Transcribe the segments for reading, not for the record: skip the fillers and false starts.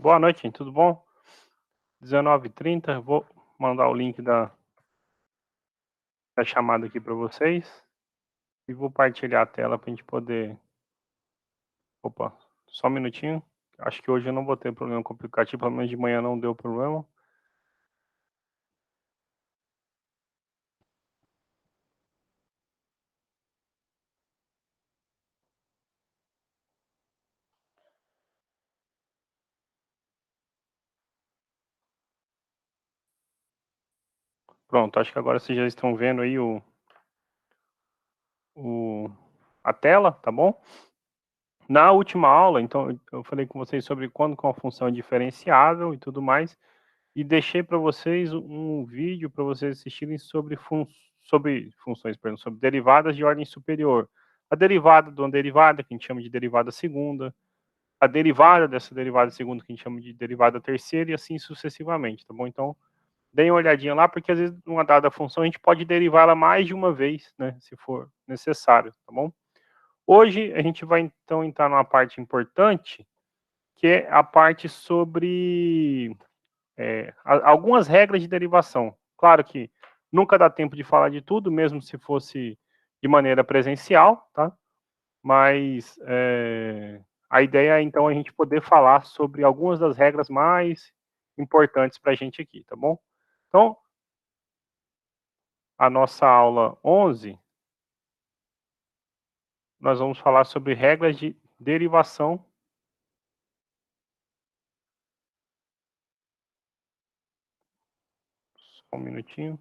Boa noite, gente. Tudo bom? 19h30. Vou mandar o link da chamada aqui para vocês e vou partilhar a tela para a gente poder. Opa, só um minutinho. Acho que hoje eu não vou ter problema com o aplicativo, pelo menos de manhã não deu problema. Pronto, acho que agora vocês já estão vendo aí a tela, tá bom? Na última aula, então, eu falei com vocês sobre quando que uma função é diferenciável e tudo mais, e deixei para vocês um vídeo para vocês assistirem sobre funções, perdão, sobre derivadas de ordem superior. A derivada de uma derivada, que a gente chama de derivada segunda, a derivada dessa derivada segunda, que a gente chama de derivada terceira, e assim sucessivamente, tá bom? Então, deem uma olhadinha lá, porque às vezes uma dada função a gente pode derivá-la mais de uma vez, né, se for necessário, tá bom? Hoje a gente vai então entrar numa parte importante, que é a parte sobre algumas regras de derivação. Claro que nunca dá tempo de falar de tudo, mesmo se fosse de maneira presencial, tá? Mas a ideia é então a gente poder falar sobre algumas das regras mais importantes para a gente aqui, tá bom? Então, a nossa aula 11, nós vamos falar sobre regras de derivação. Só um minutinho.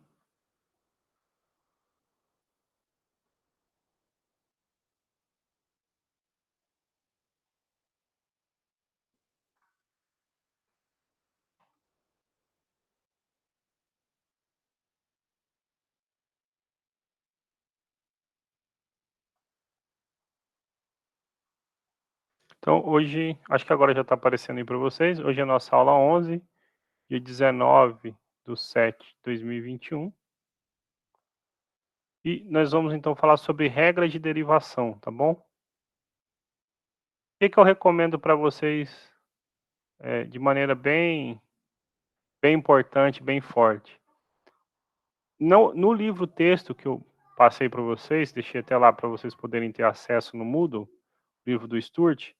Então, hoje, acho que agora já está aparecendo aí para vocês, hoje é a nossa aula 11, dia 19/7/2021. E nós vamos então falar sobre regras de derivação, tá bom? O que eu recomendo para vocês de maneira bem importante, bem forte? No livro texto que eu passei para vocês, deixei até lá para vocês poderem ter acesso no Moodle, livro do Sturt,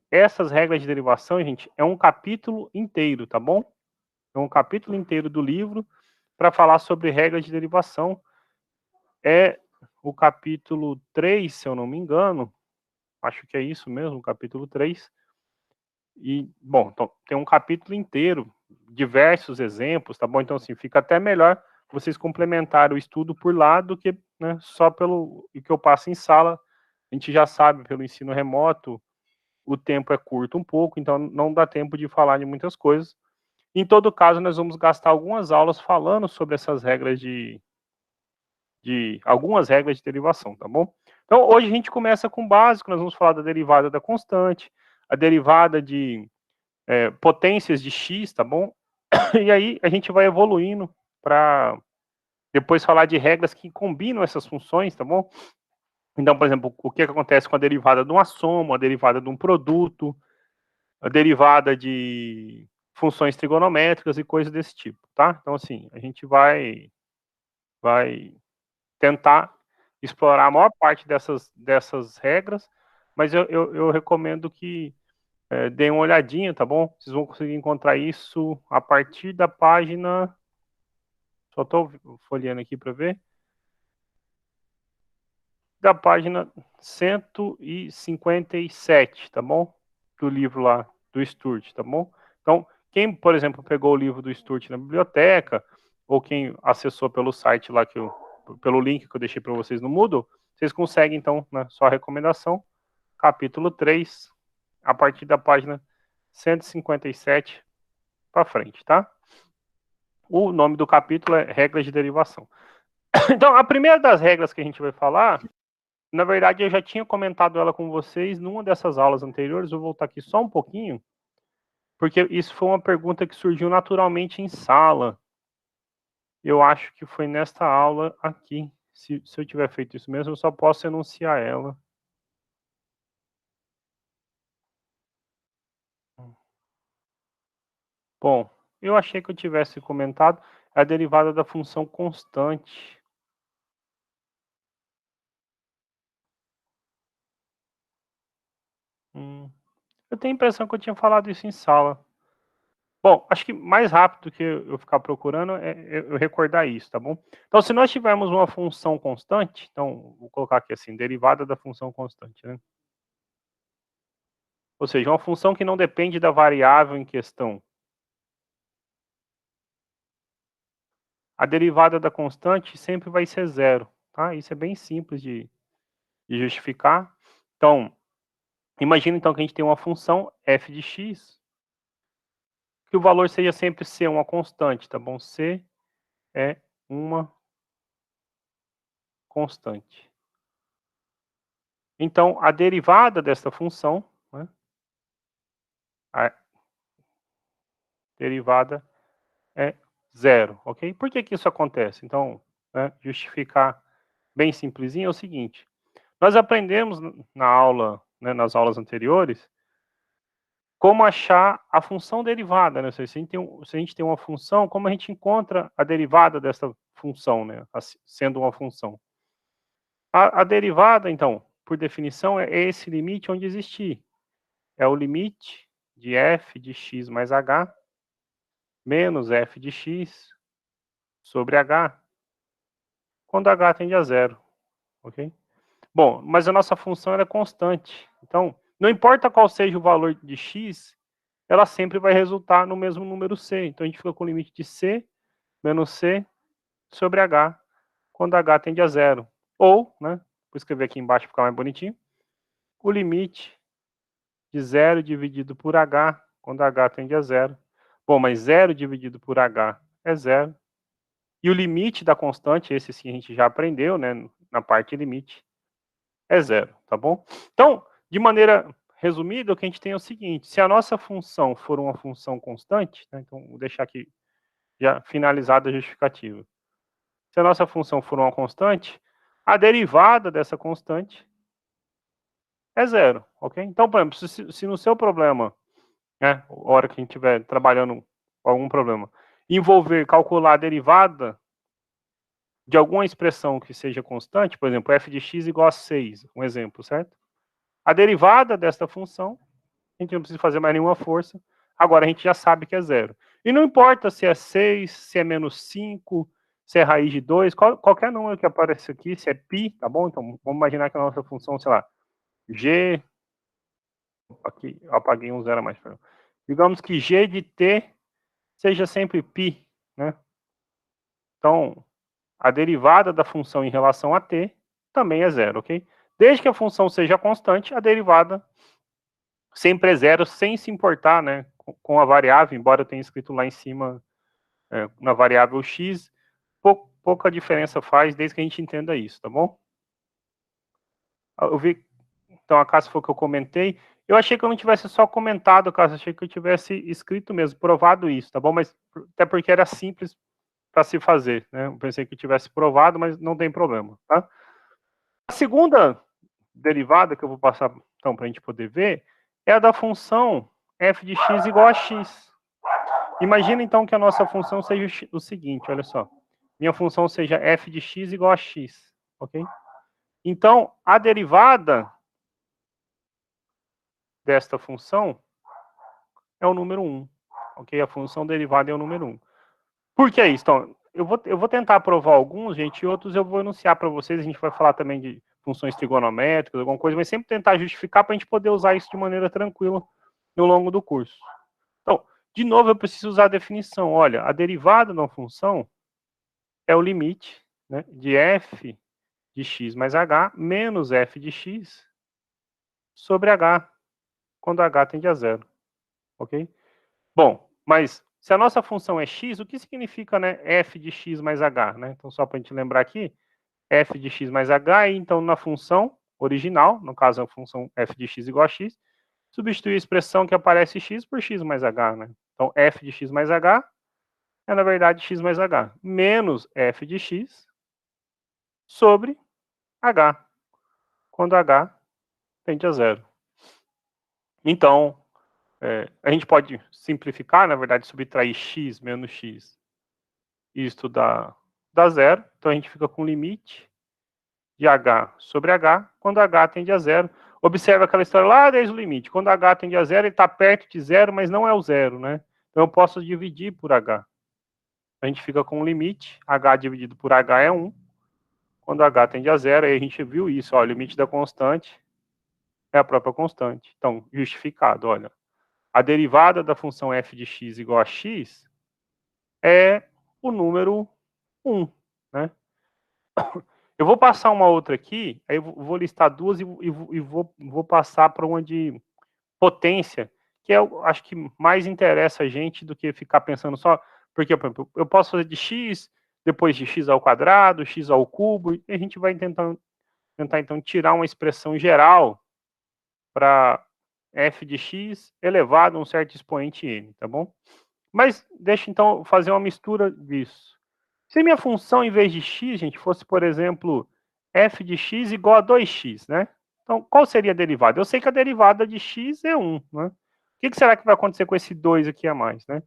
essas regras de derivação, gente, é um capítulo inteiro, tá bom? É um capítulo inteiro do livro para falar sobre regras de derivação. É o capítulo 3, se eu não me engano, acho que é isso mesmo, capítulo 3. E, bom, então, tem um capítulo inteiro, diversos exemplos, tá bom? Então, assim, fica até melhor vocês complementarem o estudo por lá do que, né, só pelo que eu passo em sala. A gente já sabe, pelo ensino remoto, o tempo é curto um pouco, então não dá tempo de falar de muitas coisas. Em todo caso, nós vamos gastar algumas aulas falando sobre essas regras de algumas regras de derivação, tá bom? Então, hoje a gente começa com o básico, nós vamos falar da derivada da constante, a derivada de potências de x, tá bom? E aí a gente vai evoluindo para depois falar de regras que combinam essas funções, tá bom? Então, por exemplo, o que acontece com a derivada de uma soma, a derivada de um produto, a derivada de funções trigonométricas e coisas desse tipo, tá? Então, assim, a gente vai tentar explorar a maior parte dessas regras, mas eu recomendo que deem uma olhadinha, tá bom? Vocês vão conseguir encontrar isso a partir da página. Só estou folheando aqui para ver. Da página 157, tá bom? Do livro lá, do Sturt, tá bom? Então, quem, por exemplo, pegou o livro do Sturt na biblioteca, ou quem acessou pelo site lá, pelo link que eu deixei para vocês no Moodle, vocês conseguem, então, na sua recomendação, capítulo 3, a partir da página 157 para frente, tá? O nome do capítulo é Regras de Derivação. Então, a primeira das regras que a gente vai falar, na verdade, eu já tinha comentado ela com vocês numa dessas aulas anteriores, vou voltar aqui só um pouquinho, porque isso foi uma pergunta que surgiu naturalmente em sala. Eu acho que foi nesta aula aqui. Se eu tiver feito isso mesmo, eu só posso enunciar ela. Bom, eu achei que eu tivesse comentado a derivada da função constante. Eu tenho a impressão que eu tinha falado isso em sala. Bom, acho que mais rápido que eu ficar procurando é eu recordar isso, tá bom? Então, se nós tivermos uma função constante, então, vou colocar aqui assim, derivada da função constante, né? Ou seja, uma função que não depende da variável em questão. A derivada da constante sempre vai ser zero, tá? Isso é bem simples de justificar. Então, imagina então que a gente tem uma função f de x, que o valor seja sempre c, uma constante, tá bom? C é uma constante. Então, a derivada dessa função, né, a derivada é zero, ok? Por que que isso acontece? Então, né, justificar bem simplesinho é o seguinte: nós aprendemos na aula, né, nas aulas anteriores, como achar a função derivada, né? Se a gente tem uma função, como a gente encontra a derivada dessa função, né? Sendo uma função. A derivada, então, por definição, é esse limite onde existir. É o limite de f de x mais h menos f de x sobre h, quando h tende a zero, ok? Bom, mas a nossa função é constante. Então, não importa qual seja o valor de x, ela sempre vai resultar no mesmo número c. Então, a gente fica com o limite de c menos c sobre h, quando h tende a zero. Ou, né, vou escrever aqui embaixo para ficar mais bonitinho, o limite de zero dividido por h, quando h tende a zero. Bom, mas zero dividido por h é zero. E o limite da constante, esse sim a gente já aprendeu, né, na parte limite, é zero, tá bom? Então, de maneira resumida, o que a gente tem é o seguinte: se a nossa função for uma função constante, né, então vou deixar aqui já finalizada a justificativa. Se a nossa função for uma constante, a derivada dessa constante é zero, ok? Então, por exemplo, se no seu problema, né, a hora que a gente estiver trabalhando com algum problema, envolver calcular a derivada de alguma expressão que seja constante, por exemplo, f de x igual a 6, um exemplo, certo? A derivada desta função, a gente não precisa fazer mais nenhuma força, agora a gente já sabe que é zero. E não importa se é 6, se é menos 5, se é raiz de 2, qualquer número que apareça aqui, se é π, tá bom? Então, vamos imaginar que a nossa função, sei lá, g, aqui, eu apaguei um zero a mais, perdão. Digamos que g de t seja sempre π, né? Então, a derivada da função em relação a t também é zero, ok? Desde que a função seja constante, a derivada sempre é zero, sem se importar, né, com a variável, embora eu tenha escrito lá em cima, na variável x, pouca diferença faz, desde que a gente entenda isso, tá bom? Eu vi, então, a caso foi o que eu comentei, eu achei que eu não tivesse só comentado, caso achei que eu tivesse escrito mesmo, provado isso, tá bom? Mas, até porque era simples para se fazer, né? Eu pensei que eu tivesse provado, mas não tem problema, tá? A segunda derivada que eu vou passar, então, para a gente poder ver, é a da função f de x igual a x. Imagina, então, que a nossa função seja o seguinte, olha só. Minha função seja f de x igual a x, ok? Então, a derivada desta função é o número 1, ok? A função derivada é o número 1. Por que isso? Então, eu vou tentar provar alguns, gente, e outros eu vou enunciar para vocês. A gente vai falar também de funções trigonométricas, alguma coisa, mas sempre tentar justificar para a gente poder usar isso de maneira tranquila no longo do curso. Então, de novo, eu preciso usar a definição. Olha, a derivada de uma função é o limite, né, de f de x mais h menos f de x sobre h, quando h tende a zero, ok? Bom, mas se a nossa função é x, o que significa, né, f de x mais h, né? Então, só para a gente lembrar aqui, f de x mais h, então, na função original, no caso, a função f de x igual a x, substituir a expressão que aparece x por x mais h, né? Então, f de x mais h é, na verdade, x mais h, menos f de x sobre h, quando h tende a zero. Então, a gente pode simplificar, na verdade, subtrair x menos x, isto dá zero, então a gente fica com limite de h sobre h, quando h tende a zero. Observa aquela história lá desde o limite, quando h tende a zero, ele está perto de zero, mas não é o zero, né? Então eu posso dividir por h. A gente fica com o limite, h dividido por h é 1, quando h tende a zero, aí a gente viu isso, ó, o limite da constante é a própria constante. Então, justificado, olha, a derivada da função f de x igual a x é o número 1, né? Eu vou passar uma outra aqui, aí eu vou listar duas e vou passar para uma de potência, que acho que mais interessa a gente do que ficar pensando só, porque, por exemplo, eu posso fazer de x, depois de x ao quadrado, x ao cubo, e a gente vai tentar então tirar uma expressão geral para f de x elevado a um certo expoente n, tá bom? Mas deixa então fazer uma mistura disso. Se minha função, em vez de x, gente, fosse, por exemplo, f de x igual a 2x, né? Então, qual seria a derivada? Eu sei que a derivada de x é 1, né? O que será que vai acontecer com esse 2 aqui a mais, né?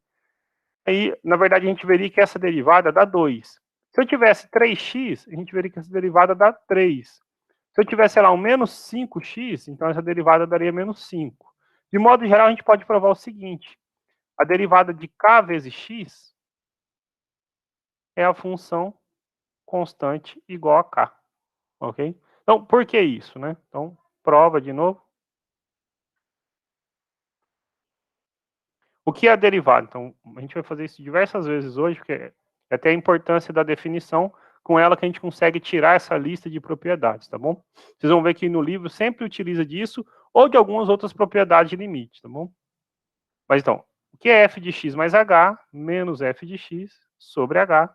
Aí, na verdade, a gente veria que essa derivada dá 2. Se eu tivesse 3x, a gente veria que essa derivada dá 3. Se eu tivesse, sei lá, um menos 5x, então essa derivada daria menos 5. De modo geral, a gente pode provar o seguinte. A derivada de k vezes x é a função constante igual a k, ok? Então, por que isso, né? Então, prova de novo. O que é a derivada? Então, a gente vai fazer isso diversas vezes hoje, porque é até a importância da definição, com ela que a gente consegue tirar essa lista de propriedades, tá bom? Vocês vão ver que no livro sempre utiliza disso, ou de algumas outras propriedades de limite, tá bom? Mas então, o que é f de x mais h, menos f de x sobre h,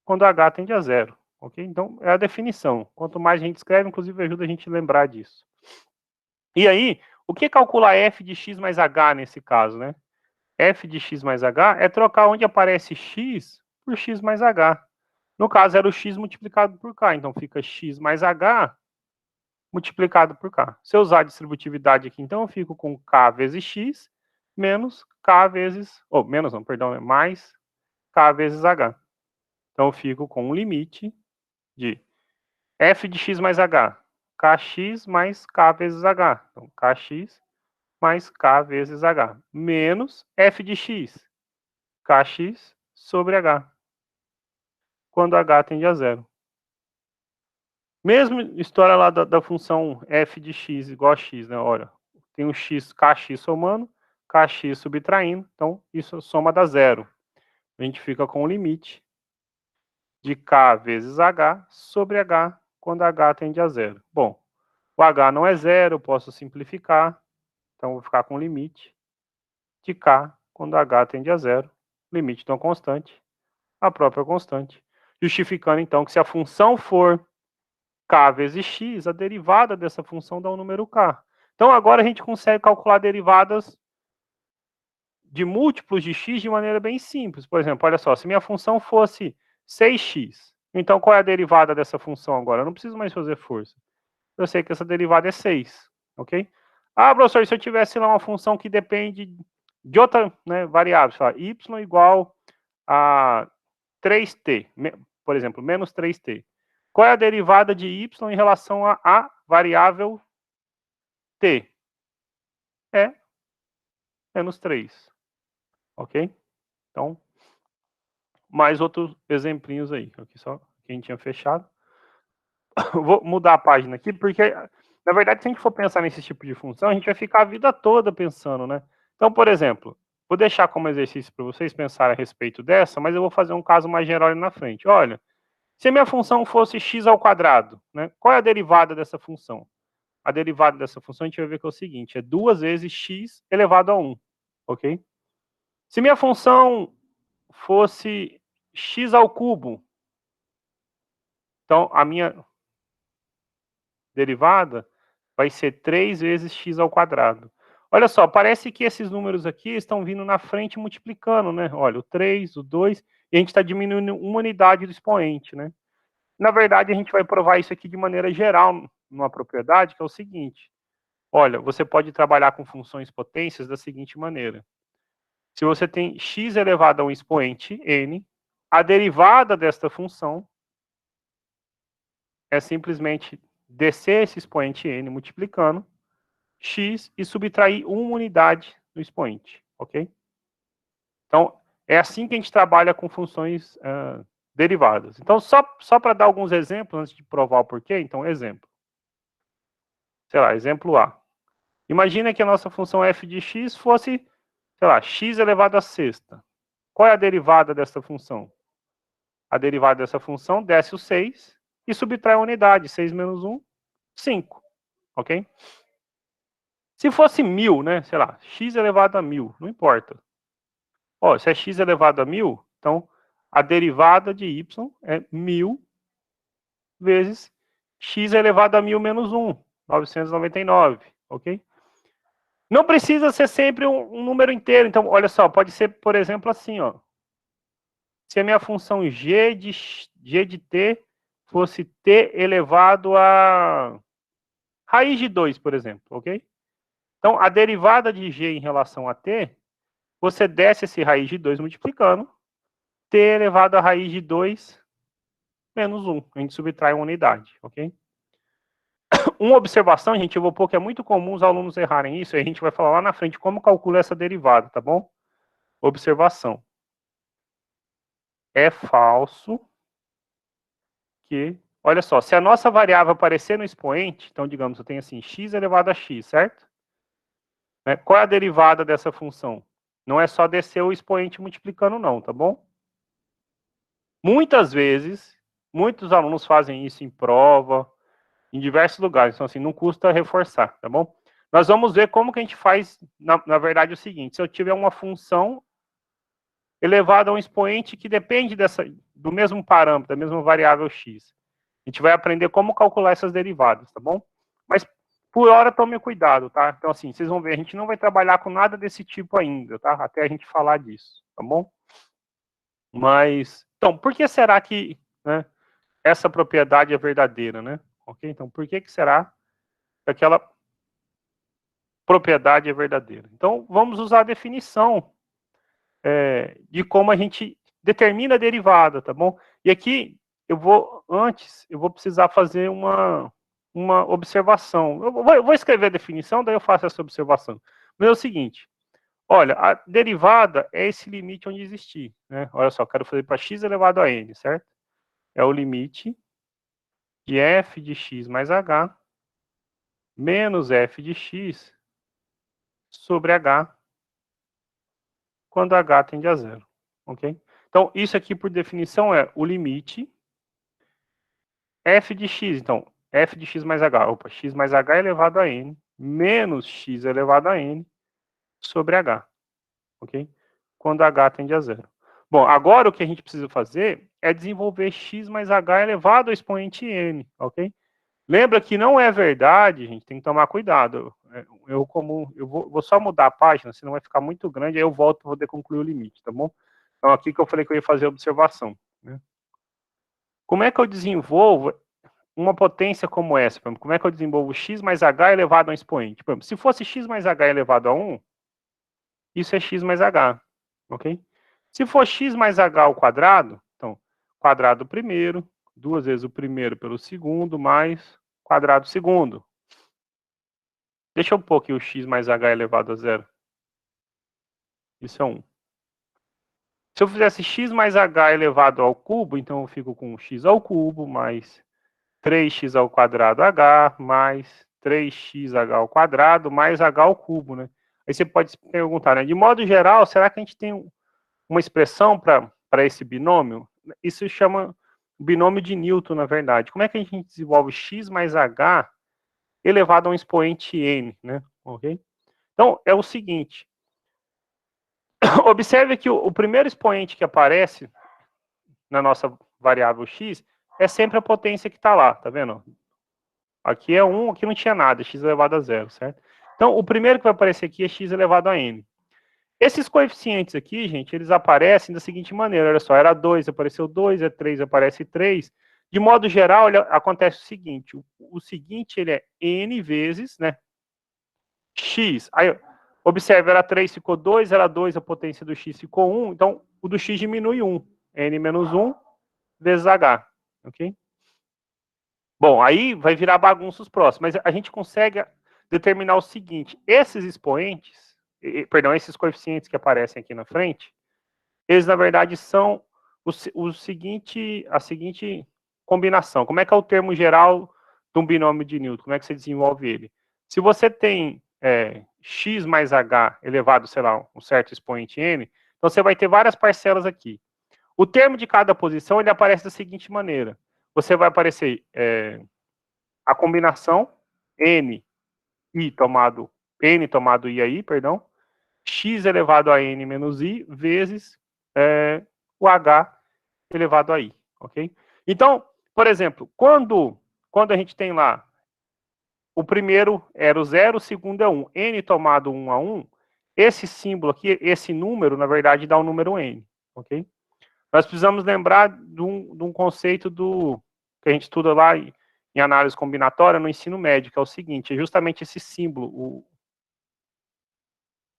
quando h tende a zero, ok? Então, é a definição. Quanto mais a gente escreve, inclusive ajuda a gente a lembrar disso. E aí, o que é calcular f de x mais h nesse caso, né? F de x mais h é trocar onde aparece x por x mais h. No caso, era o x multiplicado por k. Então, fica x mais h multiplicado por k. Se eu usar a distributividade aqui, então, eu fico com k vezes x menos k vezes... Ou, menos não, perdão, é mais k vezes h. Então, eu fico com um limite de f de x mais h. Kx mais k vezes h. Então, kx mais k vezes h. Menos f de x. Kx sobre h, quando h tende a zero. Mesmo história lá da função f de x igual a x, né? Olha, tem um x, kx somando, kx subtraindo, então isso soma dá zero. A gente fica com o limite de k vezes h sobre h, quando h tende a zero. Bom, o h não é zero, eu posso simplificar, então vou ficar com o limite de k, quando h tende a zero, limite de uma constante, a própria constante. Justificando, então, que se a função for k vezes x, a derivada dessa função dá o número k. Então, agora a gente consegue calcular derivadas de múltiplos de x de maneira bem simples. Por exemplo, olha só, se minha função fosse 6x, então qual é a derivada dessa função agora? Eu não preciso mais fazer força. Eu sei que essa derivada é 6, ok? Ah, professor, se eu tivesse lá uma função que depende de outra, né, variável, sei lá, y igual a 3t, por exemplo, menos 3t. Qual é a derivada de y em relação a variável t? É menos 3, ok? Então, mais outros exemplinhos aí, aqui só que a gente tinha fechado. Vou mudar a página aqui, porque, na verdade, se a gente for pensar nesse tipo de função, a gente vai ficar a vida toda pensando, né? Então, por exemplo, vou deixar como exercício para vocês pensarem a respeito dessa, mas eu vou fazer um caso mais geral ali na frente. Olha, se a minha função fosse x ao quadrado, né? Qual é a derivada dessa função? A derivada dessa função a gente vai ver que é o seguinte, é 2 vezes x elevado a 1, ok? Se minha função fosse x ao cubo, então a minha derivada vai ser 3 vezes x ao quadrado. Olha só, parece que esses números aqui estão vindo na frente multiplicando, né? Olha, o 3, o 2, e a gente está diminuindo uma unidade do expoente, né? Na verdade, a gente vai provar isso aqui de maneira geral numa propriedade, que é o seguinte. Olha, você pode trabalhar com funções potências da seguinte maneira. Se você tem x elevado a um expoente n, a derivada desta função é simplesmente descer esse expoente n multiplicando x e subtrair uma unidade no expoente, ok? Então, é assim que a gente trabalha com funções derivadas. Então, só para dar alguns exemplos antes de provar o porquê, então, exemplo. Sei lá, exemplo A. Imagina que a nossa função f de x fosse, sei lá, x elevado a sexta. Qual é a derivada dessa função? A derivada dessa função desce o 6 e subtrai a unidade. 6 menos 1, 5. Ok? Se fosse 1000, né? Sei lá, x elevado a 1000, não importa. Ó, se é x elevado a 1000, então a derivada de y é 1000 vezes x elevado a 1000 menos 1, 999, ok? Não precisa ser sempre um número inteiro. Então, olha só, pode ser, por exemplo, assim, ó. Se a minha função g de t fosse t elevado a raiz de 2, por exemplo, ok? Então, a derivada de g em relação a t, você desce esse raiz de 2 multiplicando, t elevado a raiz de 2 menos 1. A gente subtrai uma unidade, ok? Uma observação, gente, eu vou pôr que é muito comum os alunos errarem isso, e a gente vai falar lá na frente como calcula essa derivada, tá bom? Observação. É falso que... Olha só, se a nossa variável aparecer no expoente, então, digamos, eu tenho assim, x elevado a x, certo? Né? Qual é a derivada dessa função? Não é só descer o expoente multiplicando, não, tá bom? Muitas vezes, muitos alunos fazem isso em prova, em diversos lugares, então, assim, não custa reforçar, tá bom? Nós vamos ver como que a gente faz, na verdade, o seguinte, se eu tiver uma função elevada a um expoente que depende do mesmo parâmetro, da mesma variável x. A gente vai aprender como calcular essas derivadas, tá bom? Mas, por hora, tome cuidado, tá? Então, assim, vocês vão ver, a gente não vai trabalhar com nada desse tipo ainda, tá? Até a gente falar disso, tá bom? Mas, então, por que será que, né, essa propriedade é verdadeira, né? Ok? Então, por que será que aquela propriedade é verdadeira? Então, vamos usar a definição de como a gente determina a derivada, tá bom? E aqui, eu vou precisar fazer uma observação. Eu vou escrever a definição, daí eu faço essa observação. Mas é o seguinte, olha, a derivada é esse limite onde existir, né? Olha só, quero fazer para x elevado a n, certo? É o limite de f de x mais h menos f de x sobre h quando h tende a zero, ok? Então, isso aqui, por definição, é o limite f de x. Então, f de x mais h. Opa, x mais h elevado a n menos x elevado a n sobre h, ok? Quando h tende a zero. Bom, agora o que a gente precisa fazer é desenvolver x mais h elevado ao expoente n, ok? Lembra que não é verdade, gente, tem que tomar cuidado. Eu vou só mudar a página, senão vai ficar muito grande, aí eu volto para poder concluir o limite, tá bom? Então, aqui que eu falei que eu ia fazer a observação, né? Como é que eu desenvolvo uma potência como essa? Como é que eu desenvolvo x mais h elevado a um expoente? Se fosse x mais h elevado a 1, isso é x mais h, ok? Se for x mais h ao quadrado, então, quadrado primeiro, 2 vezes o primeiro pelo segundo, mais quadrado segundo. Deixa eu pôr aqui o x mais h elevado a zero. Isso é 1. Se eu fizesse x mais h elevado ao cubo, então eu fico com x ao cubo mais 3x ao quadrado h mais 3xh ao quadrado mais h ao cubo, né? Aí você pode se perguntar, né? De modo geral, será que a gente tem uma expressão para esse binômio? Isso chama binômio de Newton, na verdade. Como é que a gente desenvolve x mais h elevado a um expoente n, né? Ok? Então, é o seguinte. Observe que o primeiro expoente que aparece na nossa variável x é sempre a potência que está lá, tá vendo? Aqui é 1, aqui não tinha nada, x elevado a zero, certo? Então, o primeiro que vai aparecer aqui é x elevado a n. Esses coeficientes aqui, gente, eles aparecem da seguinte maneira, olha só, era 2, apareceu 2, é 3, aparece 3. De modo geral, acontece o seguinte, o seguinte, ele é n vezes, né? x. Aí, observe, era 3, ficou 2, era 2, a potência do x ficou 1. Então, o do x diminui 1. N menos 1 vezes H. Ok? Bom, aí vai virar bagunça os próximos. Mas a gente consegue determinar o seguinte. Esses expoentes, perdão, esses coeficientes que aparecem aqui na frente, eles, na verdade, são a seguinte combinação. Como é que é o termo geral de um binômio de Newton? Como é que você desenvolve ele? Se você tem x mais h elevado, sei lá, um certo expoente n, então você vai ter várias parcelas aqui. O termo de cada posição, ele aparece da seguinte maneira. Você vai aparecer a combinação n tomado i aí, perdão, x elevado a n menos i vezes o h elevado a i, ok? Então, por exemplo, quando a gente tem lá, o primeiro era o 0, o segundo é 1, n tomado 1 a 1, esse símbolo aqui, esse número, na verdade, dá o número n, ok? Nós precisamos lembrar de um conceito que a gente estuda lá em análise combinatória no ensino médio, que é o seguinte, é justamente esse símbolo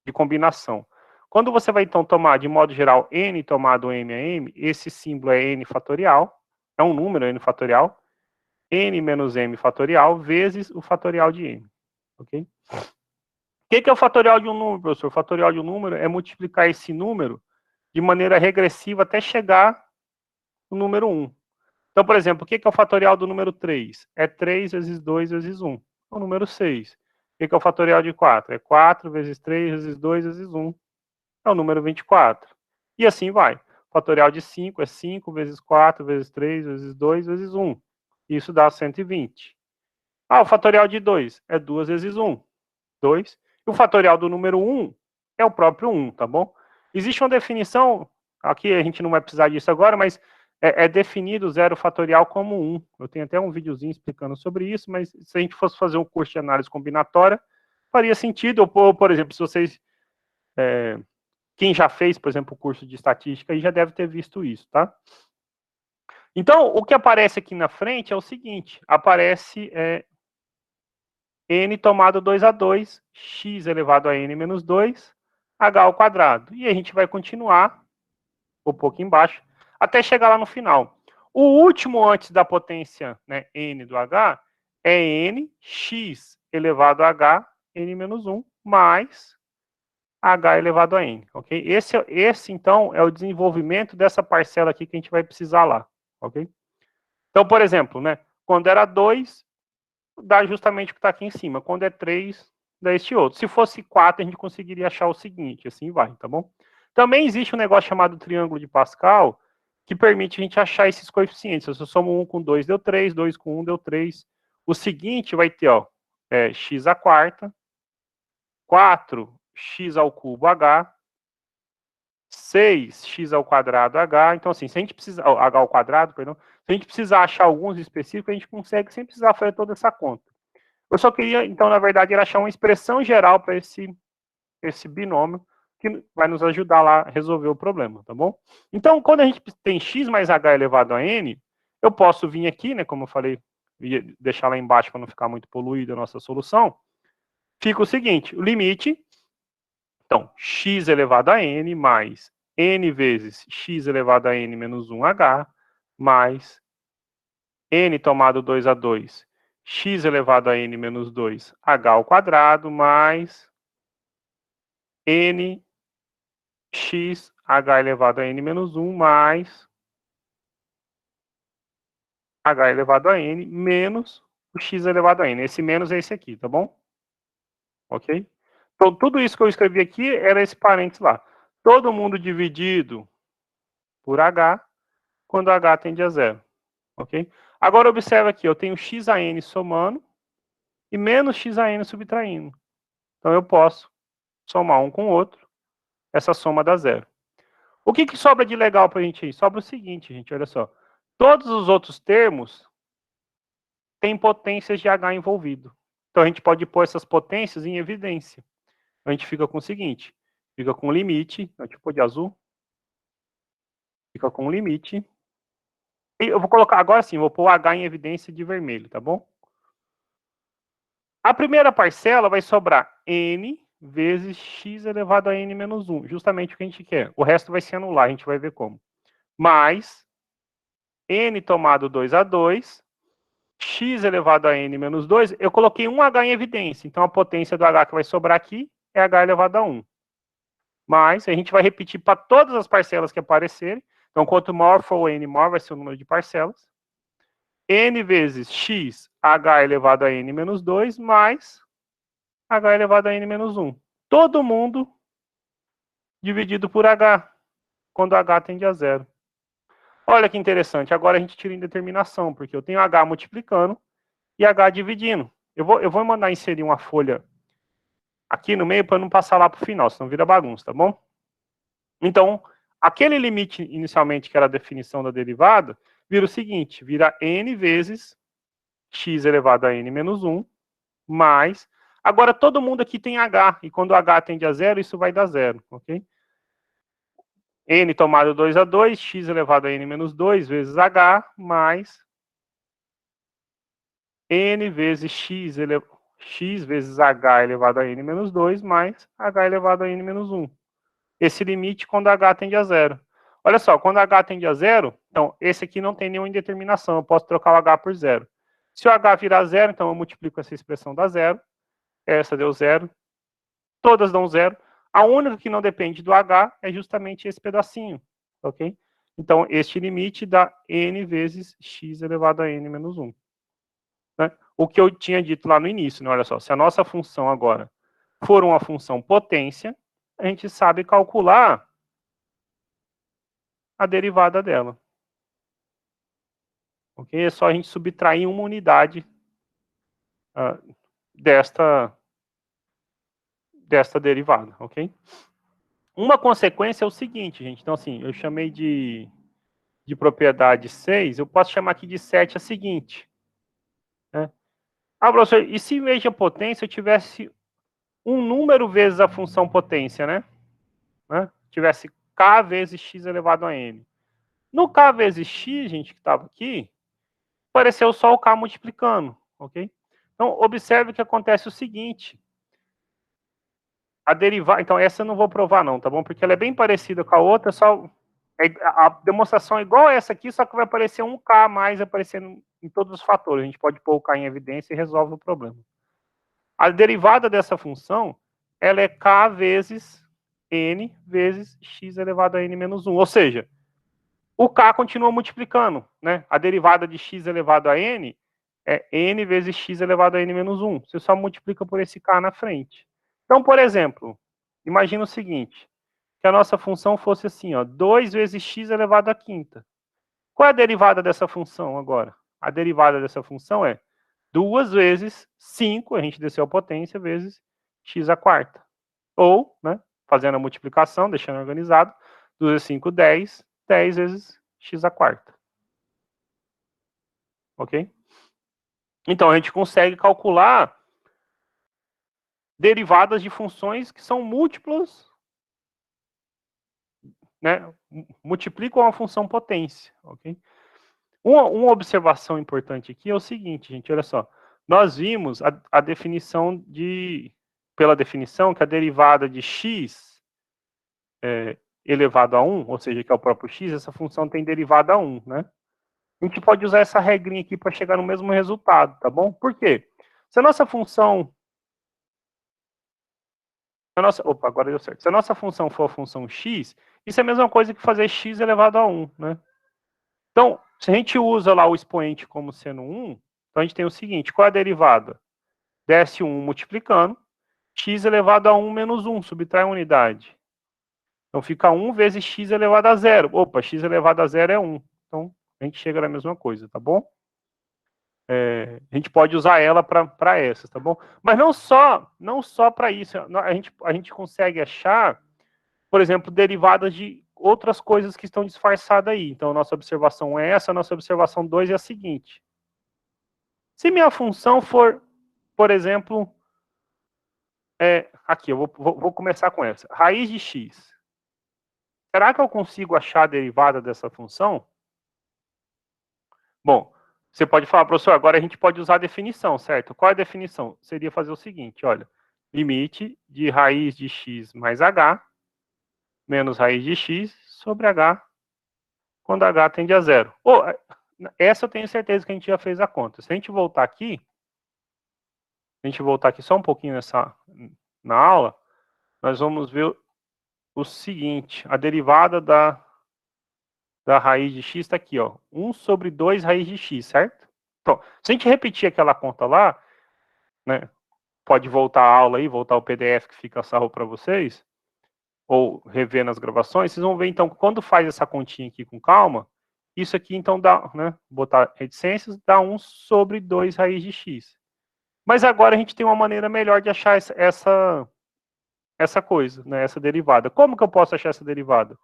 de combinação. Quando você vai, então, tomar, de modo geral, n tomado m a m, esse símbolo é n fatorial, é um número n fatorial, n menos m fatorial vezes o fatorial de n, ok? O que é o fatorial de um número, professor? O fatorial de um número é multiplicar esse número de maneira regressiva até chegar no número 1. Então, por exemplo, o que é o fatorial do número 3? É 3 vezes 2 vezes 1. É o número 6. O que é o fatorial de 4? É 4 vezes 3 vezes 2 vezes 1. É o número 24. E assim vai. O fatorial de 5 é 5 vezes 4 vezes 3 vezes 2 vezes 1. Isso dá 120. Ah, o fatorial de 2 é 2 vezes 1. 2. E o fatorial do número 1 é o próprio 1, tá bom? Existe uma definição, aqui a gente não vai precisar disso agora, mas é definido o zero fatorial como 1. Eu tenho até um videozinho explicando sobre isso, mas se a gente fosse fazer um curso de análise combinatória, faria sentido, ou por exemplo, se vocês... quem já fez, por exemplo, o curso de estatística, aí já deve ter visto isso, tá? Então, o que aparece aqui na frente é o seguinte, aparece n tomado 2 a 2, x elevado a n menos 2, h ao quadrado. E a gente vai continuar, um pouco embaixo, até chegar lá no final. O último antes da potência, né, n do h, é n, x elevado a h, n menos 1, mais h elevado a n, ok? Esse, então, é o desenvolvimento dessa parcela aqui que a gente vai precisar lá, ok? Então, por exemplo, né, quando era 2, dá justamente o que está aqui em cima. Quando é 3, dá este outro. Se fosse 4, a gente conseguiria achar o seguinte, assim vai, tá bom? Também existe um negócio chamado triângulo de Pascal, que permite a gente achar esses coeficientes. Se eu somo 1 com 2, deu 3, 2 com 1, deu 3. O seguinte vai ter, ó, x à quarta, 4x ao cubo h, 6x ao quadrado h. Então, assim, se a gente precisar, h ao quadrado, perdão, se a gente precisar achar alguns específicos, a gente consegue sem precisar fazer toda essa conta. Eu só queria, então, na verdade, achar uma expressão geral para esse binômio que vai nos ajudar lá a resolver o problema, tá bom? Então, quando a gente tem x mais h elevado a n, eu posso vir aqui, né, como eu falei, e deixar lá embaixo para não ficar muito poluída a nossa solução, fica o seguinte, o limite, então, x elevado a n mais n vezes x elevado a n menos 1h mais n tomado 2 a 2, x elevado a n menos 2, h ao quadrado, mais n x h elevado a n menos 1, mais h elevado a n menos o x elevado a n. Esse menos é esse aqui, tá bom? Ok? Então, tudo isso que eu escrevi aqui era esse parênteses lá. Todo mundo dividido por h, quando h tende a zero. Ok? Agora, observa aqui, eu tenho x a n somando e menos x a n subtraindo. Então, eu posso somar um com o outro, essa soma dá zero. O que sobra de legal para a gente aí? Sobra o seguinte, gente, olha só. Todos os outros termos têm potências de H envolvido. Então, a gente pode pôr essas potências em evidência. A gente fica com o seguinte, fica com o limite, a gente pôr de azul, fica com o limite. E eu vou colocar, agora sim, vou pôr o H em evidência de vermelho, tá bom? A primeira parcela vai sobrar n vezes x elevado a n menos 1, justamente o que a gente quer. O resto vai se anular, a gente vai ver como. Mais n tomado 2 a 2, x elevado a n menos 2, eu coloquei um h em evidência, então a potência do h que vai sobrar aqui é h elevado a 1. Mas a gente vai repetir para todas as parcelas que aparecerem, então quanto maior for o n, maior vai ser o número de parcelas. N vezes x, h elevado a n menos 2, mais h elevado a n menos 1. Todo mundo dividido por h, quando h tende a zero. Olha que interessante, agora a gente tira indeterminação, porque eu tenho h multiplicando e h dividindo. Eu vou mandar inserir uma folha aqui no meio para não passar lá para o final, senão vira bagunça, tá bom? Então, aquele limite inicialmente, que era a definição da derivada, vira o seguinte, vira n vezes x elevado a n menos 1, mais... Agora, todo mundo aqui tem h, e quando h tende a zero, isso vai dar zero, ok? N tomado 2 a 2, x elevado a n menos 2 vezes h, mais n vezes x vezes h elevado a n menos 2, mais h elevado a n menos 1. Esse limite quando h tende a zero. Olha só, quando h tende a zero, então, esse aqui não tem nenhuma indeterminação, eu posso trocar o h por zero. Se o h virar zero, então eu multiplico essa expressão da zero, essa deu zero, todas dão zero. A única que não depende do h é justamente esse pedacinho, ok? Então, este limite dá n vezes x elevado a n menos 1. Né? O que eu tinha dito lá no início, né? Olha só, se a nossa função agora for uma função potência, a gente sabe calcular a derivada dela. Ok? É só a gente subtrair uma unidade desta derivada, ok? Uma consequência é o seguinte, gente. Então, assim, eu chamei de propriedade 6, eu posso chamar aqui de 7 a seguinte. Né? Ah, professor, e se em vez de potência eu tivesse um número vezes a função potência, né? Tivesse k vezes x elevado a n. No k vezes x, gente, que estava aqui, apareceu só o k multiplicando, ok? Então, observe que acontece o seguinte. A derivada... Então, essa eu não vou provar não, tá bom? Porque ela é bem parecida com a outra, só... A demonstração é igual a essa aqui, só que vai aparecer um k a mais aparecendo em todos os fatores. A gente pode pôr o k em evidência e resolve o problema. A derivada dessa função, ela é k vezes n vezes x elevado a n menos 1. Ou seja, o k continua multiplicando, né? A derivada de x elevado a n é n vezes x elevado a n menos 1. Você só multiplica por esse k na frente. Então, por exemplo, imagina o seguinte, que a nossa função fosse assim, ó, 2 vezes x elevado à quinta. Qual é a derivada dessa função agora? A derivada dessa função é 2 vezes 5, a gente desceu a potência, vezes x à quarta. Ou, né, fazendo a multiplicação, deixando organizado, 2 vezes 5, 10, 10 vezes x à quarta. Ok? Então, a gente consegue calcular derivadas de funções que são múltiplas, né, multiplicam a função potência. Ok? Uma observação importante aqui é o seguinte, gente, olha só. Nós vimos a definição pela definição, que a derivada de x elevado a 1, ou seja, que é o próprio x, essa função tem derivada a 1, né? A gente pode usar essa regrinha aqui para chegar no mesmo resultado, tá bom? Por quê? Se a nossa função... Opa, agora deu certo. Se a nossa função for a função x, isso é a mesma coisa que fazer x elevado a 1, né? Então, se a gente usa lá o expoente como sendo 1, então a gente tem o seguinte, qual é a derivada? Desce 1 multiplicando, x elevado a 1 menos 1, subtrai a unidade. Então fica 1 vezes x elevado a 0. Opa, x elevado a 0 é 1. Então a gente chega na mesma coisa, tá bom? A gente pode usar ela para essas, tá bom? Mas não só para isso. A gente consegue achar, por exemplo, derivadas de outras coisas que estão disfarçadas aí. Então, a nossa observação é essa, a nossa observação 2 é a seguinte. Se minha função for, por exemplo, aqui, eu vou começar com essa. Raiz de x. Será que eu consigo achar a derivada dessa função? Bom, você pode falar, professor, agora a gente pode usar a definição, certo? Qual é a definição? Seria fazer o seguinte, olha, limite de raiz de x mais h menos raiz de x sobre h quando h tende a zero. Essa eu tenho certeza que a gente já fez a conta. Se a gente voltar aqui só um pouquinho na aula, nós vamos ver o seguinte, a derivada da raiz de x está aqui, ó, 1 sobre 2 raiz de x, certo? Então, se a gente repetir aquela conta lá, né, pode voltar a aula aí, voltar o PDF que fica salvo para vocês, ou rever nas gravações, vocês vão ver, então, quando faz essa continha aqui com calma, isso aqui, então, dá, né, botar reticências, dá 1 sobre 2 raiz de x. Mas agora a gente tem uma maneira melhor de achar essa coisa, né, essa derivada. Como que eu posso achar essa derivada?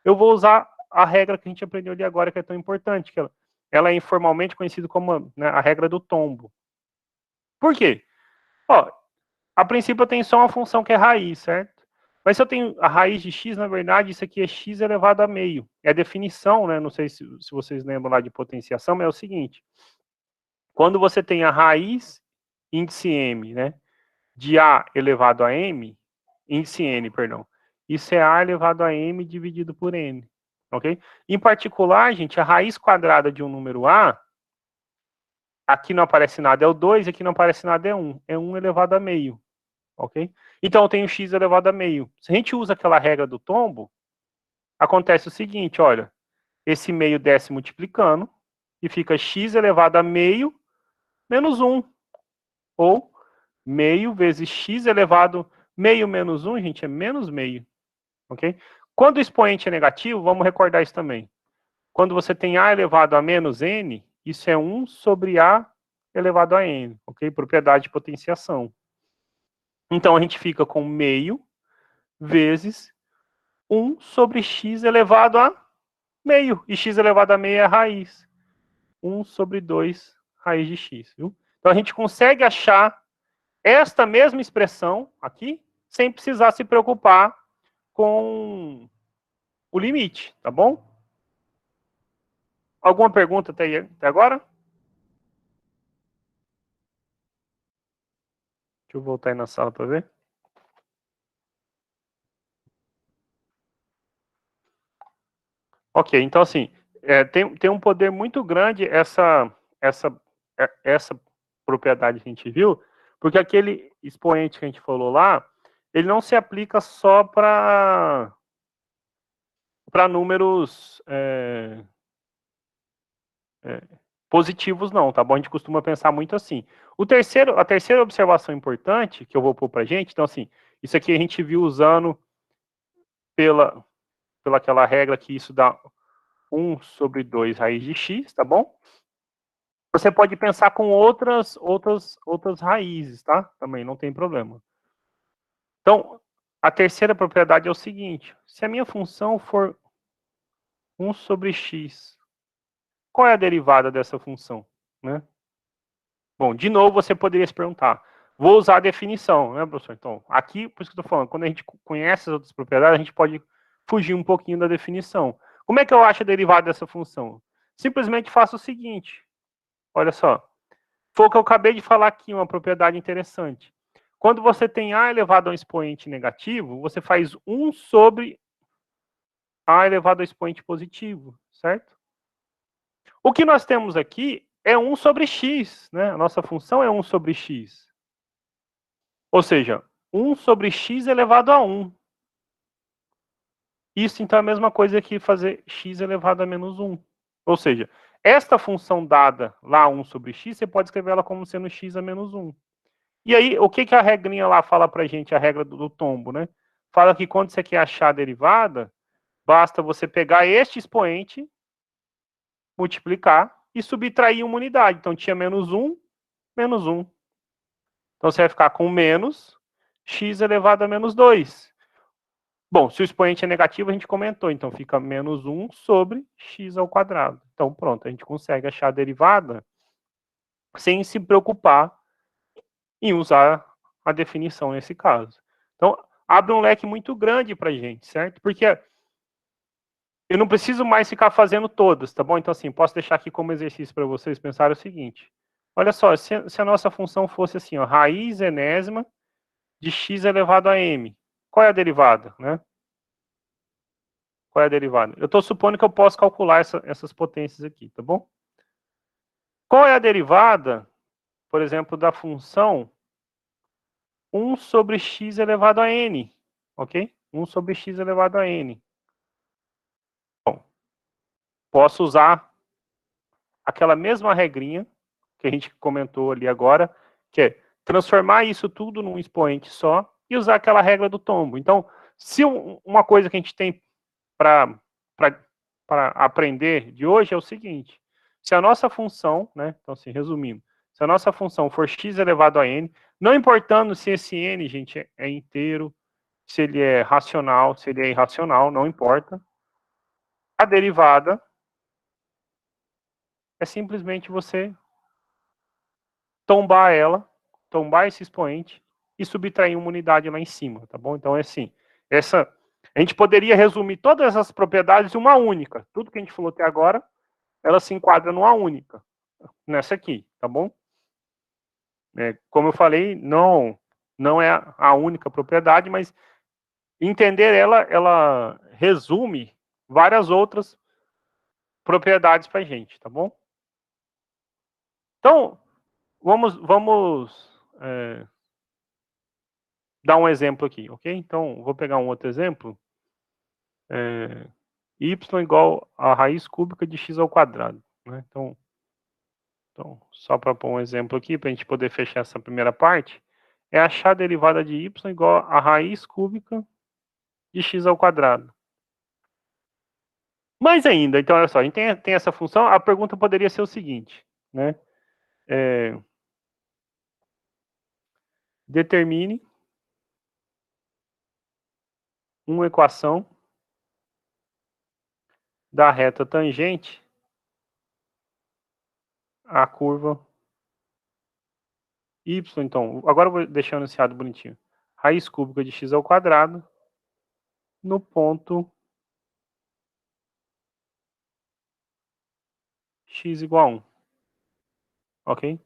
Eu vou usar a regra que a gente aprendeu ali agora, que é tão importante, que ela é informalmente conhecida como, né, a regra do tombo. Por quê? Ó, a princípio eu tenho só uma função que é raiz, certo? Mas se eu tenho a raiz de x, na verdade, isso aqui é x elevado a meio. É a definição, né? Não sei se vocês lembram lá de potenciação, mas é o seguinte. Quando você tem a raiz índice m, né? De a elevado a m, índice n, perdão. Isso é a elevado a m dividido por n, ok? Em particular, gente, a raiz quadrada de um número a, aqui não aparece nada, é o 2, aqui não aparece nada, é 1. É 1 elevado a meio, ok? Então, eu tenho x elevado a meio. Se a gente usa aquela regra do tombo, acontece o seguinte, olha, esse meio desce multiplicando, e fica x elevado a meio menos 1, ou meio vezes x elevado, meio menos 1, gente, é menos meio, ok? Quando o expoente é negativo, vamos recordar isso também. Quando você tem a elevado a menos n, isso é 1 sobre a elevado a n, ok? Propriedade de potenciação. Então, a gente fica com meio vezes 1 sobre x elevado a meio. E x elevado a meio é a raiz. 1 sobre 2 raiz de x, viu? Então, a gente consegue achar esta mesma expressão aqui, sem precisar se preocupar com o limite, tá bom? Alguma pergunta até agora? Deixa eu voltar aí na sala para ver. Ok, então assim, tem um poder muito grande essa propriedade que a gente viu, porque aquele expoente que a gente falou lá, ele não se aplica só para números positivos, não, tá bom? A gente costuma pensar muito assim. A terceira observação importante que eu vou pôr para a gente, então assim, isso aqui a gente viu usando pela aquela regra que isso dá 1 sobre 2 raiz de x, tá bom? Você pode pensar com outras raízes, tá? Também não tem problema. Então, a terceira propriedade é o seguinte: se a minha função for 1 sobre x, qual é a derivada dessa função, né? Bom, de novo, você poderia se perguntar, vou usar a definição, né, professor? Então, aqui, por isso que eu estou falando, quando a gente conhece as outras propriedades, a gente pode fugir um pouquinho da definição. Como é que eu acho a derivada dessa função? Simplesmente faço o seguinte, olha só, foi o que eu acabei de falar aqui, uma propriedade interessante. Quando você tem a elevado a um expoente negativo, você faz 1 sobre a elevado a expoente positivo, certo? O que nós temos aqui é 1 sobre x, né? A nossa função é 1 sobre x. Ou seja, 1 sobre x elevado a 1. Isso, então, é a mesma coisa que fazer x elevado a menos 1. Ou seja, esta função dada lá, 1 sobre x, você pode escrever ela como sendo x a menos 1. E aí, o que a regrinha lá fala pra gente, a regra do tombo, né? Fala que quando você quer achar a derivada, basta você pegar este expoente, multiplicar e subtrair uma unidade. Então, tinha menos 1, menos 1. Então, você vai ficar com menos x elevado a menos 2. Bom, se o expoente é negativo, a gente comentou, então fica menos 1 sobre x ao quadrado. Então, pronto, a gente consegue achar a derivada sem se preocupar em usar a definição nesse caso. Então, abre um leque muito grande para a gente, certo? Porque eu não preciso mais ficar fazendo todas, tá bom? Então, assim, posso deixar aqui como exercício para vocês pensarem o seguinte. Olha só, se a nossa função fosse assim, ó, raiz enésima de x elevado a m. Qual é a derivada, né? Qual é a derivada? Eu estou supondo que eu posso calcular essas potências aqui, tá bom? Qual é a derivada, por exemplo, da função 1 sobre x elevado a n, ok? 1 sobre x elevado a n. Bom, posso usar aquela mesma regrinha que a gente comentou ali agora, que é transformar isso tudo num expoente só e usar aquela regra do tombo. Então, se uma coisa que a gente tem para aprender de hoje é o seguinte: se a nossa função, né, então assim, resumindo, se a nossa função for x elevado a n, não importando se esse n, gente, é inteiro, se ele é racional, se ele é irracional, não importa, a derivada é simplesmente você tombar ela, tombar esse expoente e subtrair uma unidade lá em cima, tá bom? Então é assim, a gente poderia resumir todas as propriedades em uma única. Tudo que a gente falou até agora, ela se enquadra numa única, nessa aqui, tá bom? Como eu falei, não é a única propriedade, mas entender ela resume várias outras propriedades para a gente, tá bom? Então, vamos dar um exemplo aqui, ok? Então, vou pegar um outro exemplo. Y igual a raiz cúbica de x ao quadrado, né? Então só para pôr um exemplo aqui, para a gente poder fechar essa primeira parte, é achar a derivada de y igual a raiz cúbica de x ao quadrado. Mais ainda, então, olha só, a gente tem essa função, a pergunta poderia ser o seguinte, né? Determine uma equação da reta tangente à curva y. Então, agora eu vou deixar anunciado bonitinho. Raiz cúbica de x ao quadrado no ponto x igual a 1. Ok?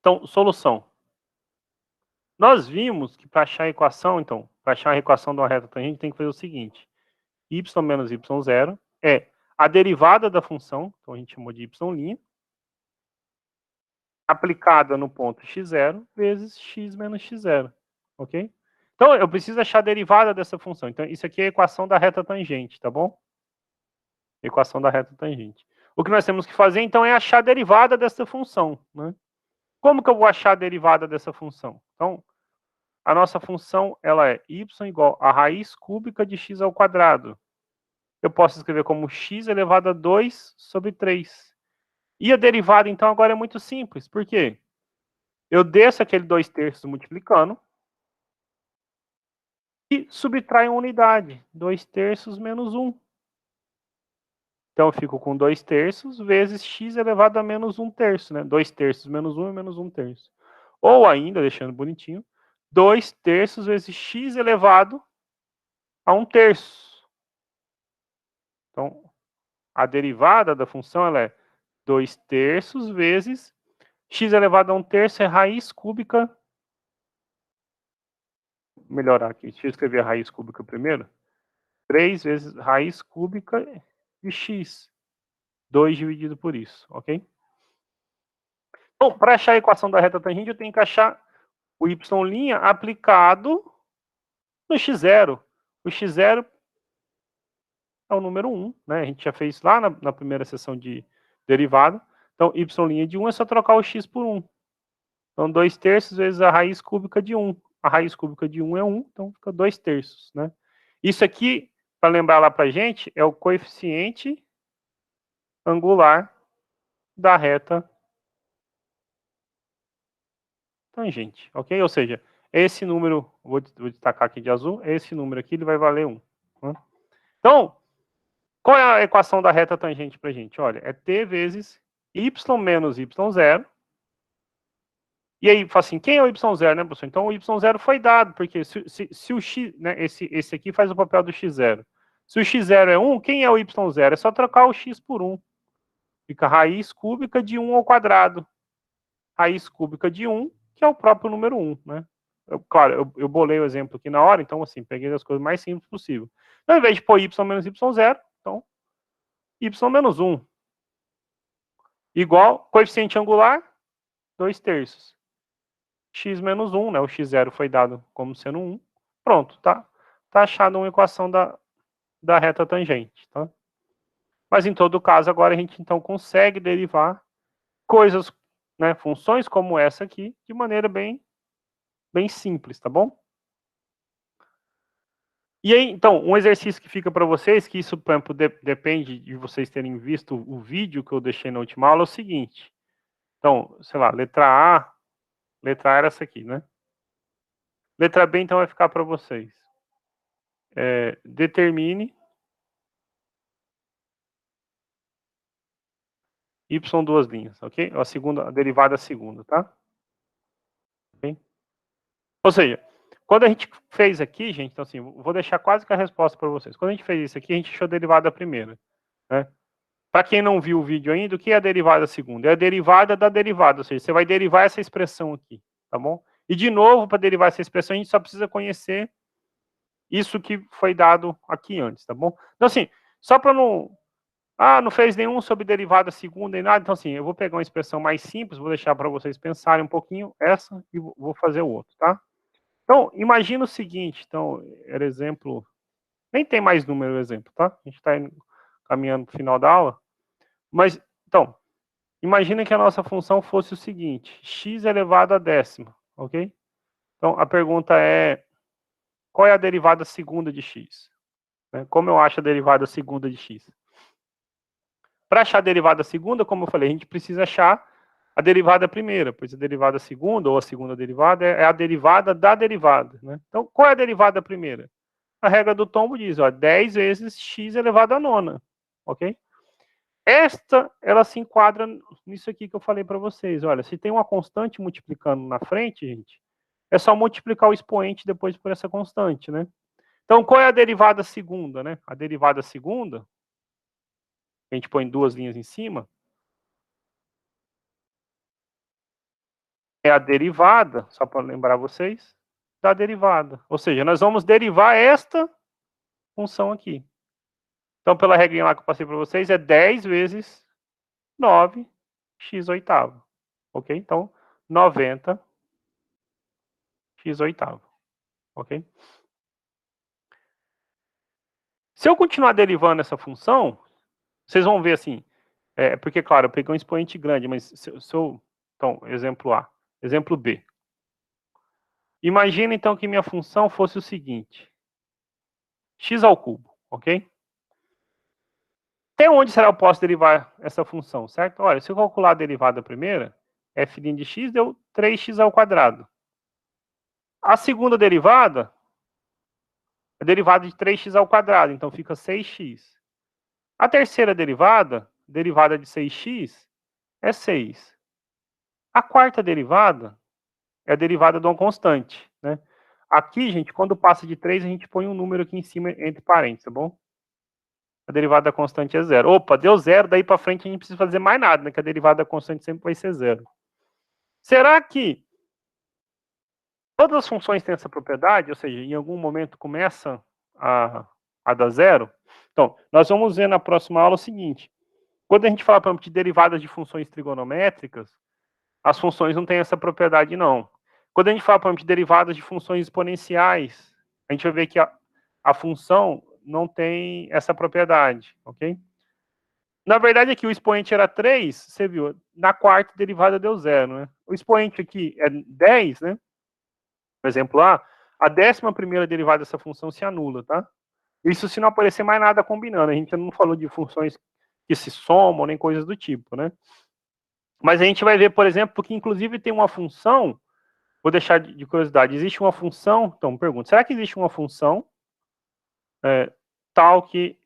Então, solução. Nós vimos que para achar a equação, então, para achar a equação de uma reta tangente, tem que fazer o seguinte. Y menos y0 é a derivada da função, então a gente chamou de y', aplicada no ponto x0 vezes x menos x0. Ok? Então, eu preciso achar a derivada dessa função. Então, isso aqui é a equação da reta tangente, tá bom? Equação da reta tangente. O que nós temos que fazer, então, é achar a derivada dessa função, né? Como que eu vou achar a derivada dessa função? Então, a nossa função ela é y igual a raiz cúbica de x ao quadrado. Eu posso escrever como x elevado a 2 sobre 3. E a derivada, então, agora é muito simples. Por quê? Eu desço aquele 2/3 multiplicando e subtraio uma unidade. 2/3 menos 1. Então, eu fico com 2/3 vezes x elevado a menos 1/3. Né? 2/3 menos 1 é menos 1/3. Ou ainda, deixando bonitinho, 2/3 vezes x elevado a 1/3. Então, a derivada da função ela é 2/3 vezes x elevado a 1/3 é raiz cúbica. Vou melhorar aqui. Deixa eu escrever a raiz cúbica primeiro. 3 vezes raiz cúbica de x. 2 dividido por isso, ok? Bom, para achar a equação da reta tangente, eu tenho que achar o y' aplicado no x0. O x0 é o número 1, né? A gente já fez lá na primeira sessão de derivada. Então, y' de 1 é só trocar o x por 1. Então, 2/3 vezes a raiz cúbica de 1. A raiz cúbica de 1 é 1, então fica 2/3, né? Isso aqui, para lembrar lá para a gente, é o coeficiente angular da reta tangente, ok? Ou seja, esse número, vou destacar aqui de azul, esse número aqui ele vai valer 1. Né? Então, qual é a equação da reta tangente para a gente? Olha, é t vezes y menos y0. E aí, fala assim, quem é o y0, né, professor? Então, o y0 foi dado, porque se o x, né, esse aqui faz o papel do x0. Se o x0 é 1, quem é o y0? É só trocar o x por 1. Fica raiz cúbica de 1 ao quadrado. Raiz cúbica de 1, que é o próprio número 1, né? Claro, eu bolei o exemplo aqui na hora, então, assim, peguei as coisas mais simples possível. Então, ao invés de pôr y menos y0, então, y menos 1. Igual, coeficiente angular, 2/3. X menos 1, né? O x0 foi dado como sendo 1. Pronto, tá? Tá achada uma equação da reta tangente, tá? Mas, em todo caso, agora a gente, então, consegue derivar coisas, né, funções como essa aqui, de maneira bem simples, tá bom? E aí, então, um exercício que fica para vocês, que isso, por exemplo, depende de vocês terem visto o vídeo que eu deixei na última aula, é o seguinte. Então, sei lá, letra A era essa aqui, né? Letra B, então, vai ficar para vocês. Determine y duas linhas, ok? A derivada segunda, tá? Okay? Ou seja, quando a gente fez aqui, gente, então assim, vou deixar quase que a resposta para vocês. Quando a gente fez isso aqui, a gente achou a derivada primeira, né? Para quem não viu o vídeo ainda, o que é a derivada segunda? É a derivada da derivada, ou seja, você vai derivar essa expressão aqui, tá bom? E de novo, para derivar essa expressão, a gente só precisa conhecer isso que foi dado aqui antes, tá bom? Então assim, só para não... não fez nenhum sobre derivada segunda e nada, então assim, eu vou pegar uma expressão mais simples, vou deixar para vocês pensarem um pouquinho essa e vou fazer o outro, tá? Então, imagina o seguinte, então, era exemplo... Nem tem mais número o exemplo, tá? A gente está caminhando para o final da aula. Mas, então, imagina que a nossa função fosse o seguinte, x elevado à décima, ok? Então, a pergunta é, qual é a derivada segunda de x? Como eu acho a derivada segunda de x? Para achar a derivada segunda, como eu falei, a gente precisa achar a derivada primeira, pois a derivada segunda, ou a segunda derivada, é a derivada da derivada, né? Então, qual é a derivada primeira? A regra do tombo diz, ó, 10 vezes x elevado à nona, ok? Esta, ela se enquadra nisso aqui que eu falei para vocês. Olha, se tem uma constante multiplicando na frente, gente, é só multiplicar o expoente depois por essa constante, né? Então, qual é a derivada segunda, né? A derivada segunda, a gente põe duas linhas em cima, é a derivada, só para lembrar vocês, da derivada. Ou seja, nós vamos derivar esta função aqui. Então, pela regrinha lá que eu passei para vocês, é 10 vezes 9x oitavo. Ok? Então, 90x oitavo. Ok? Se eu continuar derivando essa função, vocês vão ver assim, porque, claro, eu peguei um expoente grande, mas se eu... Então, exemplo A. Exemplo B. Imagina, então, que minha função fosse o seguinte. X ao cubo, ok? Até onde será que eu posso derivar essa função, certo? Olha, se eu calcular a derivada primeira, f' de x deu 3x ao quadrado. A segunda derivada, é a derivada de 3x ao quadrado, então fica 6x. A terceira derivada de 6x, é 6. A quarta derivada é a derivada de uma constante, né? Aqui, gente, quando passa de 3, a gente põe um número aqui em cima entre parênteses, tá bom? A derivada da constante é 0. Opa, deu 0, daí para frente a gente não precisa fazer mais nada, né? Que a derivada da constante sempre vai ser 0. Será que todas as funções têm essa propriedade? Ou seja, em algum momento começa a dar 0? Então, nós vamos ver na próxima aula o seguinte. Quando a gente fala, por exemplo, de derivadas de funções trigonométricas, as funções não têm essa propriedade, não. Quando a gente fala, por exemplo, de derivadas de funções exponenciais, a gente vai ver que a função não tem essa propriedade, ok? Na verdade, aqui o expoente era 3, você viu, na quarta derivada deu 0, né? O expoente aqui é 10, né? Por exemplo, a 11ª derivada dessa função se anula, tá? Isso se não aparecer mais nada combinando, a gente não falou de funções que se somam, nem coisas do tipo, né? Mas a gente vai ver, por exemplo, que inclusive tem uma função, vou deixar de curiosidade, existe uma função, então pergunta, será que existe uma função tal que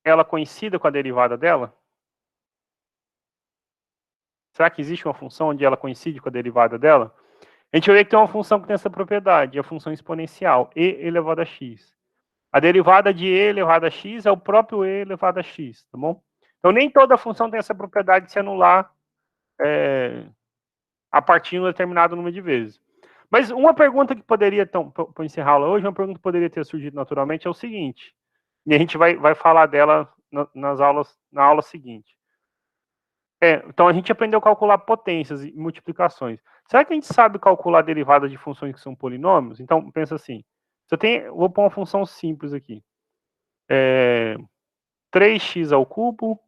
ela coincida com a derivada dela? Será que existe uma função onde ela coincide com a derivada dela? A gente vai ver que tem uma função que tem essa propriedade, a função exponencial, e elevado a x. A derivada de e elevado a x é o próprio e elevado a x, tá bom? Então, nem toda função tem essa propriedade de se anular a partir de um determinado número de vezes. Mas uma pergunta que poderia, então, para encerrar a aula hoje, uma pergunta que poderia ter surgido naturalmente é o seguinte, e a gente vai falar dela na aula seguinte. Então, a gente aprendeu a calcular potências e multiplicações. Será que a gente sabe calcular derivadas de funções que são polinômios? Então, pensa assim, vou pôr uma função simples aqui. 3x ao cubo,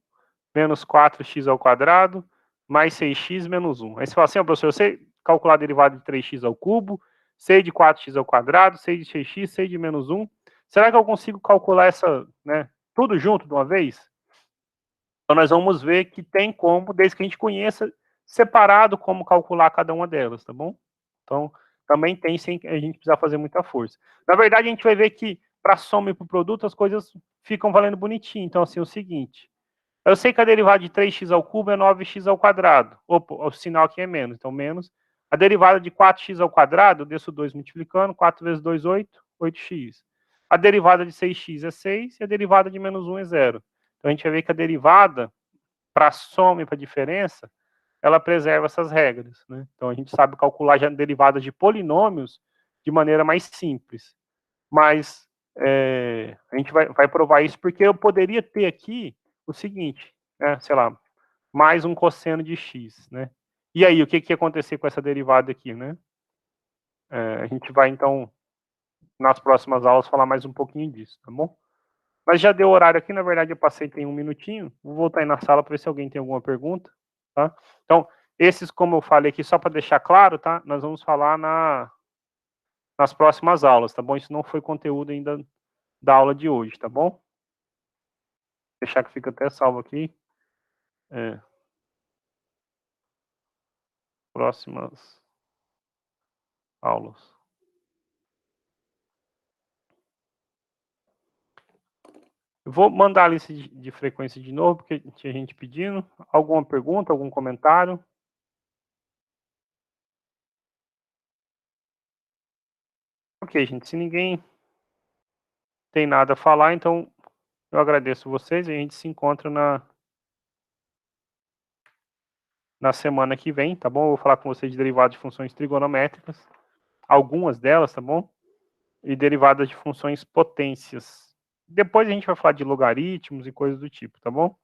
menos 4x ao quadrado, mais 6x menos 1. Aí você fala assim, professor, eu sei calcular a derivada de 3x ao cubo, sei de 4x ao quadrado, sei de 6x, sei de menos 1. Será que eu consigo calcular tudo junto de uma vez? Então, nós vamos ver que tem como, desde que a gente conheça separado como calcular cada uma delas, tá bom? Então, também tem sem a gente precisar fazer muita força. Na verdade, a gente vai ver que para soma e para o produto, as coisas ficam valendo bonitinho. Então, assim, é o seguinte, eu sei que a derivada de 3x ao cubo é 9x ao quadrado. Opa, o sinal aqui é menos, então menos. A derivada de 4x ao quadrado, eu desço 2 multiplicando, 4 vezes 2, 8, 8x. A derivada de 6x é 6 e a derivada de menos 1 é 0. Então, a gente vai ver que a derivada, para soma e para diferença, ela preserva essas regras, né? Então, a gente sabe calcular já derivadas de polinômios de maneira mais simples. Mas a gente vai provar isso porque eu poderia ter aqui o seguinte, né, sei lá, mais um cosseno de x, né? E aí, o que ia acontecer com essa derivada aqui, né? A gente vai, então, nas próximas aulas, falar mais um pouquinho disso, tá bom? Mas já deu horário aqui, na verdade eu passei tem um minutinho, vou voltar aí na sala para ver se alguém tem alguma pergunta, tá? Então, esses, como eu falei aqui, só para deixar claro, tá? Nós vamos falar nas próximas aulas, tá bom? Isso não foi conteúdo ainda da aula de hoje, tá bom? Vou deixar que fica até salvo aqui. Próximas aulas. Eu vou mandar a lista de frequência de novo, porque tinha gente pedindo. Alguma pergunta, algum comentário? Ok, gente, se ninguém tem nada a falar, então eu agradeço vocês e a gente se encontra na semana que vem, tá bom? Eu vou falar com vocês de derivadas de funções trigonométricas, algumas delas, tá bom? E derivadas de funções potências. Depois a gente vai falar de logaritmos e coisas do tipo, tá bom?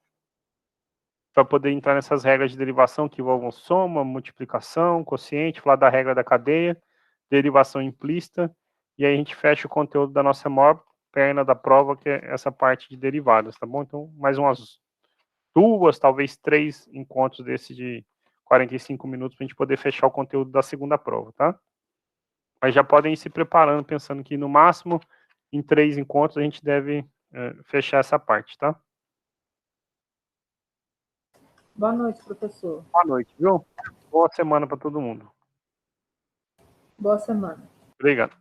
Para poder entrar nessas regras de derivação que envolvam soma, multiplicação, quociente, falar da regra da cadeia, derivação implícita, e aí a gente fecha o conteúdo da nossa maior perna da prova, que é essa parte de derivadas, tá bom? Então, mais umas 2, talvez 3 encontros desse de 45 minutos para a gente poder fechar o conteúdo da segunda prova, tá? Mas já podem ir se preparando, pensando que no máximo em 3 encontros a gente deve fechar essa parte, tá? Boa noite, professor. Boa noite, viu? Boa semana para todo mundo. Boa semana. Obrigado.